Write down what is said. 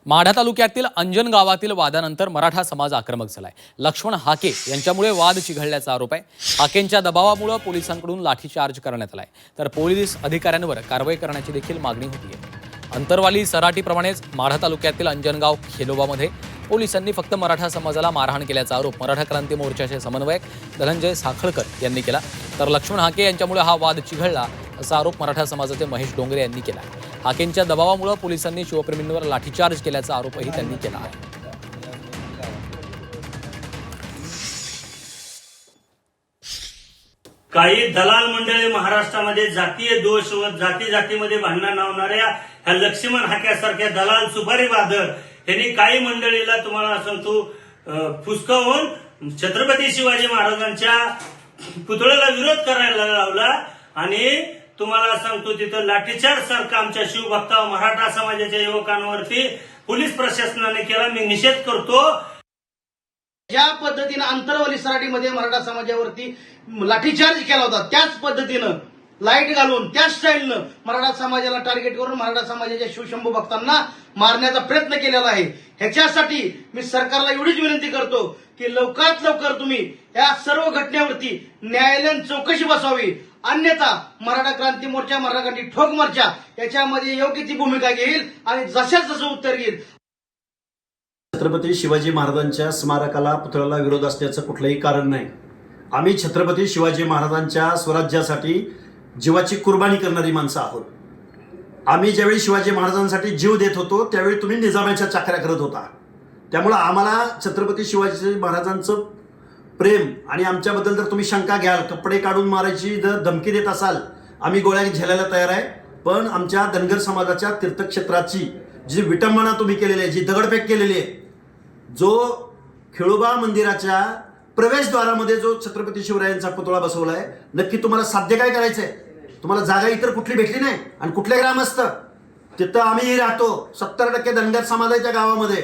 माढा तालुक्यातील अंजन गावातील वादानंतर मराठा समाज आक्रमक झालाय। लक्ष्मण हाके यांच्यामुळे वाद चिघळल्याचा आरोप आहे। हाकेंच्या दबावामुळे पोलिसांकडून लाठीचार्ज करण्यात आलाय, तर पोलीस अधिकाऱ्यांवर कारवाई करण्याची देखील मागणी होती आहे। अंतरवाली सराटीप्रमाणेच माढा तालुक्यातील अंजनगाव खेलोबामध्ये पोलिसांनी फक्त मराठा समाजाला मारहाण केल्याचा आरोप मराठा क्रांती मोर्चाचे समन्वयक धनंजय साखळकर यांनी केला, तर लक्ष्मण हाके यांच्यामुळे हा वाद चिघळला असा आरोप मराठा समाजाचे महेश डोंगरे यांनी केला। हाकेंच्या दबावामुळे पोलिसांनी शिवप्रेमींवर लाठीचार्ज केल्याचा आरोपही त्यांनी केला आहे। काही दलाल मंडळी महाराष्ट्रामध्ये जातीय दोष व जातीमध्ये भांडणं लावणाऱ्या ह्या लक्ष्मण हाक्यासारख्या दलाल सुपारी बादर यांनी काही मंडळीला तुम्हाला सांगतो फुसकावून छत्रपती शिवाजी महाराजांच्या पुतळ्याला विरोध करायला लावला आणि तुम्हाला सांगतो तिथं लाठीचार्ज सारखा आमच्या शिवभक्ता मराठा समाजाच्या युवकांवरती पोलीस प्रशासनाने केला। मी निषेध करतो। ज्या पद्धतीने अंतरवाली सराटीमध्ये मराठा समाजावरती लाठीचार्ज केला होता, त्याच पद्धतीनं लाईट घालून त्याच स्टाईलनं मराठा समाजाला टार्गेट करून मराठा समाजाच्या शिवशंभू भक्तांना मारण्याचा प्रयत्न केलेला आहे। ह्याच्यासाठी मी सरकारला एवढीच विनंती करतो की लवकरात लवकर तुम्ही या सर्व घटनेवरती न्यायालयीन चौकशी बसवावी, अन्यथा मराठा क्रांती मोर्चा, मराठा क्रांती ठोक मोर्चा याच्यामध्ये योग्य ती भूमिका घेईल आणि जसं उत्तर घेईल। छत्रपती शिवाजी महाराजांच्या स्मारकाला पुतळ्याला विरोध असण्याचं कुठलंही कारण नाही। आम्ही छत्रपती शिवाजी महाराजांच्या स्वराज्यासाठी जीवाची कुर्बानी करणारी माणसं आहोत। आम्ही ज्यावेळी शिवाजी महाराजांसाठी जीव देत होतो त्यावेळी तुम्ही निजामाच्या चाकऱ्या करत होता, त्यामुळं आम्हाला छत्रपती शिवाजी महाराजांचं प्रेम आणि आमच्याबद्दल जर तुम्ही शंका घ्याल, कपडे काढून मारायची जर धमकी देत असाल, आम्ही गोळ्या झेलायला तयार आहे। पण आमच्या धनगर समाजाच्या तीर्थक्षेत्राची जी विटंबना तुम्ही केलेली आहे, जी दगडफेक केलेली आहे, जो खेळोबा मंदिराच्या प्रवेशद्वारामध्ये जो छत्रपती शिवरायांचा पुतळा बसवलाय, नक्की तुम्हाला साध्य काय करायचंय? तुम्हाला जागा इतर कुठली भेटली नाही आणि कुठले ग्रामस्थ तिथं आम्ही राहतो 70% धनगर समाजाच्या गावामध्ये।